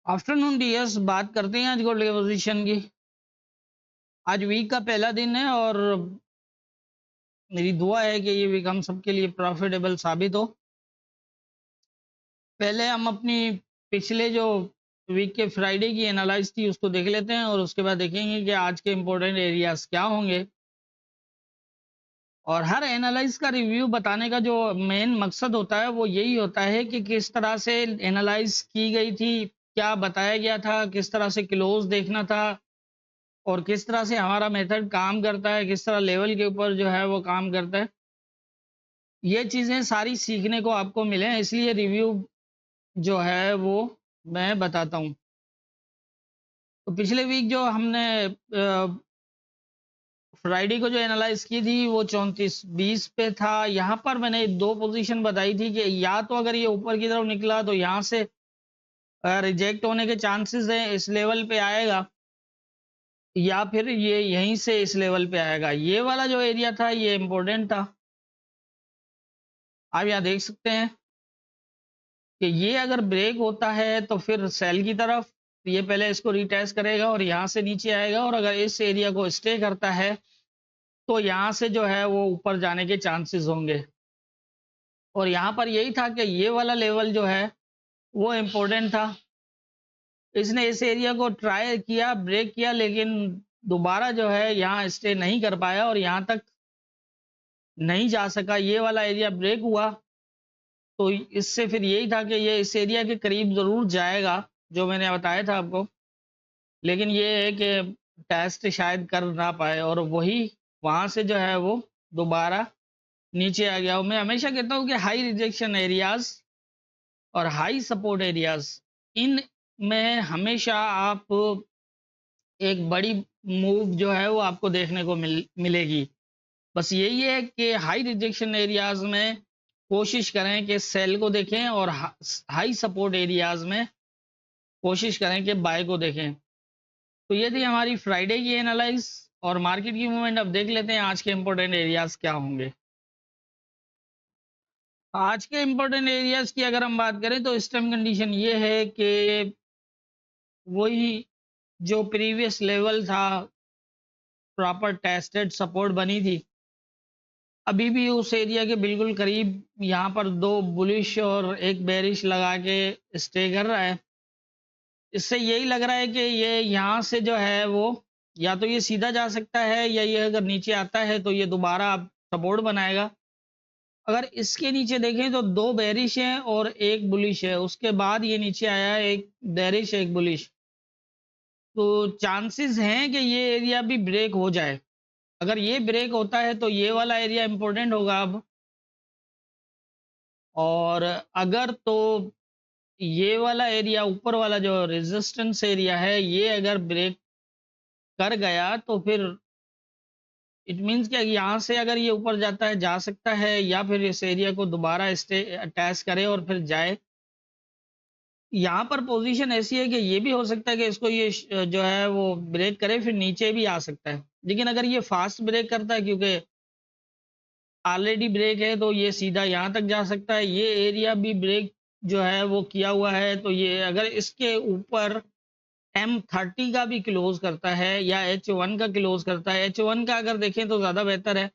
Afternoon dears, बात करते हैं आज गोल्ड के पोजीशन की। आज वीक का पहला दिन है और मेरी दुआ है कि ये वीक हम सबके लिए प्रॉफिटेबल साबित हो। पहले हम अपनी पिछले जो वीक के फ्राइडे की एनालाइज थी उसको देख लेते हैं और उसके बाद देखेंगे कि आज के इम्पोर्टेंट एरियाज क्या होंगे। और हर एनालाइज का रिव्यू बताने का जो मेन मकसद होता है वो यही होता है कि किस तरह से एनालाइज की गई थी, क्या बताया गया था, किस तरह से क्लोज देखना था और किस तरह से हमारा मेथड काम करता है, किस तरह लेवल के ऊपर जो है वो काम करता है। ये चीज़ें सारी सीखने को आपको मिले, इसलिए रिव्यू जो है वो मैं बताता हूँ। तो पिछले वीक जो हमने फ्राइडे को जो एनालाइज की थी वो 34-20 पे था। यहाँ पर मैंने दो पोजीशन बताई थी कि या तो अगर ये ऊपर की तरफ निकला तो यहाँ से रिजेक्ट होने के चांसेस हैं, इस लेवल पे आएगा, या फिर ये यहीं से इस लेवल पे आएगा। ये वाला जो एरिया था ये इम्पोर्टेंट था। आप यहाँ देख सकते हैं कि ये अगर ब्रेक होता है तो फिर सेल की तरफ ये पहले इसको रीटेस्ट करेगा और यहाँ से नीचे आएगा, और अगर इस एरिया को स्टे करता है तो यहाँ से जो है वो ऊपर जाने के चांसेस होंगे। और यहाँ पर यही था कि ये वाला लेवल जो है वो इम्पोर्टेंट था। इसने इस एरिया को ट्राई किया, ब्रेक किया, लेकिन दोबारा जो है यहाँ स्टे नहीं कर पाया और यहाँ तक नहीं जा सका। ये वाला एरिया ब्रेक हुआ तो इससे फिर यही था कि ये इस एरिया के करीब ज़रूर जाएगा जो मैंने बताया था आपको, लेकिन ये है कि टेस्ट शायद कर ना पाए और वही वहाँ से जो है वो दोबारा नीचे आ गया। मैं हमेशा कहता हूँ कि हाई रिजेक्शन एरियाज और हाई सपोर्ट एरियाज, इन में हमेशा आप एक बड़ी मूव जो है वो आपको देखने को मिलेगी। बस यही है कि हाई रिजेक्शन एरियाज में कोशिश करें कि सेल को देखें और हाई सपोर्ट एरियाज में कोशिश करें कि बाय को देखें। तो ये थी हमारी फ्राइडे की एनालाइज और मार्केट की मूवमेंट। अब देख लेते हैं आज के इंपॉर्टेंट एरियाज क्या होंगे। आज के इंपॉर्टेंट एरियाज की अगर हम बात करें तो इस टाइम कंडीशन ये है कि वही जो प्रीवियस लेवल था, प्रॉपर टेस्टेड सपोर्ट बनी थी, अभी भी उस एरिया के बिल्कुल करीब यहाँ पर दो बुलिश और एक बेरिश लगा के स्टे कर रहा है। इससे यही लग रहा है कि ये यहाँ से जो है वो या तो ये सीधा जा सकता है, या ये अगर नीचे आता है तो ये दोबारा अब सपोर्ट बनाएगा। अगर इसके नीचे देखें तो दो बेरिश हैं और एक बुलिश है, उसके बाद ये नीचे आया है एक बेरिश एक बुलिश। तो चांसेस हैं कि ये एरिया भी ब्रेक हो जाए। अगर ये ब्रेक होता है तो ये वाला एरिया इंपॉर्टेंट होगा अब, और अगर तो ये वाला एरिया ऊपर वाला जो रेजिस्टेंस एरिया है ये अगर ब्रेक कर गया तो फिर इट मीन्स कि यहाँ से अगर ये ऊपर जाता है जा सकता है, या फिर इस एरिया को दोबारा स्टे अटैच करे और फिर जाए। यहाँ पर पोजीशन ऐसी है कि ये भी हो सकता है कि इसको ये जो है वो ब्रेक करे फिर नीचे भी आ सकता है, लेकिन अगर ये फास्ट ब्रेक करता है क्योंकि ऑलरेडी ब्रेक है तो ये सीधा यहाँ तक जा सकता है। ये एरिया भी ब्रेक जो है वो किया हुआ है, तो ये अगर इसके ऊपर M30 का भी क्लोज करता है या H1 का क्लोज करता है, H1 का अगर देखें तो ज़्यादा बेहतर है,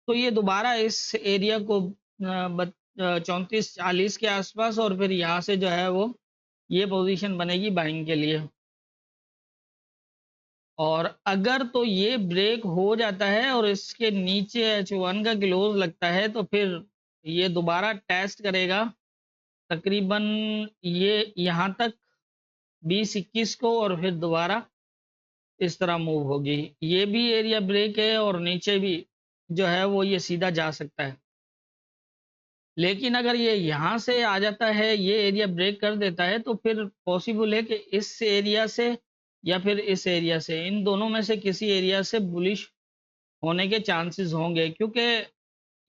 तो ये दोबारा इस एरिया को 34-40 के आसपास और फिर यहाँ से जो है वो ये पोजीशन बनेगी बाइंग के लिए। और अगर तो ये ब्रेक हो जाता है और इसके नीचे H1 का क्लोज लगता है तो फिर ये दोबारा टेस्ट करेगा तकरीबन ये यहाँ तक 20-21 को, और फिर दोबारा इस तरह मूव होगी। ये भी एरिया ब्रेक है और नीचे भी जो है वो ये सीधा जा सकता है। लेकिन अगर ये यहाँ से आ जाता है, ये एरिया ब्रेक कर देता है, तो फिर पॉसिबल है कि इस एरिया से या फिर इस एरिया से, इन दोनों में से किसी एरिया से बुलिश होने के चांसेस होंगे, क्योंकि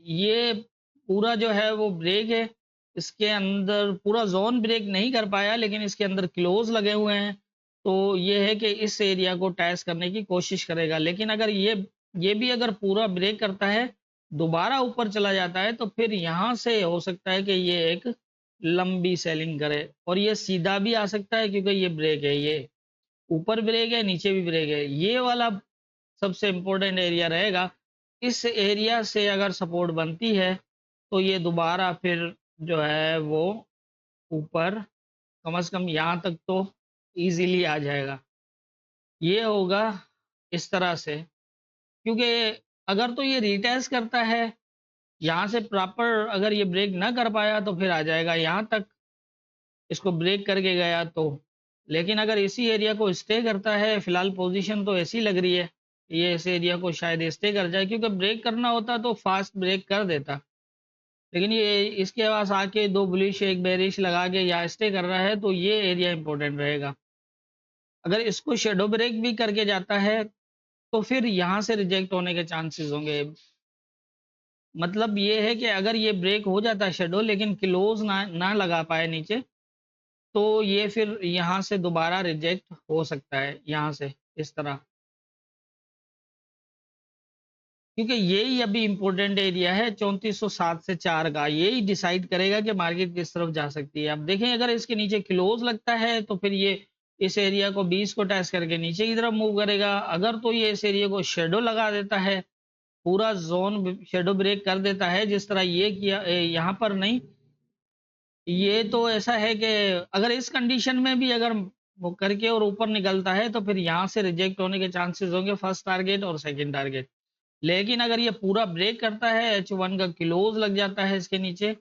ये पूरा जो है वो ब्रेक है। इसके अंदर पूरा जोन ब्रेक नहीं कर पाया लेकिन इसके अंदर क्लोज लगे हुए हैं, तो ये है कि इस एरिया को टेस्ट करने की कोशिश करेगा। लेकिन अगर ये भी अगर पूरा ब्रेक करता है, दोबारा ऊपर चला जाता है, तो फिर यहाँ से हो सकता है कि ये एक लंबी सेलिंग करे, और ये सीधा भी आ सकता है क्योंकि ये ब्रेक है, ये ऊपर ब्रेक है नीचे भी ब्रेक है, ये वाला सबसे इम्पोर्टेंट एरिया रहेगा। इस एरिया से अगर सपोर्ट बनती है तो ये दोबारा फिर जो है वो ऊपर कम से कम यहाँ तक तो इजीली आ जाएगा। ये होगा इस तरह से, क्योंकि अगर तो ये रिटेस्ट करता है यहाँ से प्रॉपर, अगर ये ब्रेक ना कर पाया तो फिर आ जाएगा यहाँ तक, इसको ब्रेक करके गया तो। लेकिन अगर इसी एरिया को स्टे करता है, फिलहाल पोजीशन तो ऐसी लग रही है, ये इस एरिया को शायद स्टे कर जाए, क्योंकि ब्रेक करना होता तो फास्ट ब्रेक कर देता। लेकिन ये इसके पास आके दो बुलिश एक बेरिश लगा के यहाँ स्टे कर रहा है, तो ये एरिया इंपॉर्टेंट रहेगा। अगर इसको शेडो ब्रेक भी करके जाता है तो फिर यहाँ से रिजेक्ट होने के चांसेस होंगे। मतलब ये है कि अगर ये ब्रेक हो जाता है शेडो, लेकिन क्लोज ना लगा पाए नीचे, तो ये फिर यहाँ से दोबारा रिजेक्ट हो सकता है, यहाँ से इस तरह, क्योंकि यही अभी इम्पोर्टेंट एरिया है 3407 से 4 का, यही डिसाइड करेगा कि मार्केट किस तरफ जा सकती है। अब देखें अगर इसके नीचे क्लोज लगता है तो फिर ये इस एरिया को 20 को टेस्ट करके नीचे की तरफ मूव करेगा। अगर तो ये इस एरिया को शेडो लगा देता है, पूरा जोन शेडो ब्रेक कर देता है जिस तरह ये किया, यहाँ पर नहीं, ये तो ऐसा है कि अगर इस कंडीशन में भी अगर वो करके और ऊपर निकलता है तो फिर यहाँ से रिजेक्ट होने के चांसेस होंगे, फर्स्ट टारगेट और सेकंड टारगेट। लेकिन अगर ये पूरा ब्रेक करता है, H1 का क्लोज लग जाता है इसके नीचे,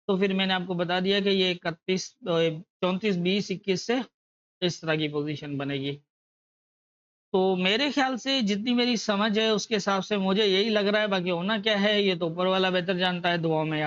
तो फिर मैंने आपको बता दिया कि ये 31 34 20 21 से इस तरह की पोजीशन बनेगी। तो मेरे ख्याल से जितनी मेरी समझ है उसके हिसाब से मुझे यही लग रहा है, बाकी होना क्या है ये तो ऊपर वाला बेहतर जानता है। दुआओं में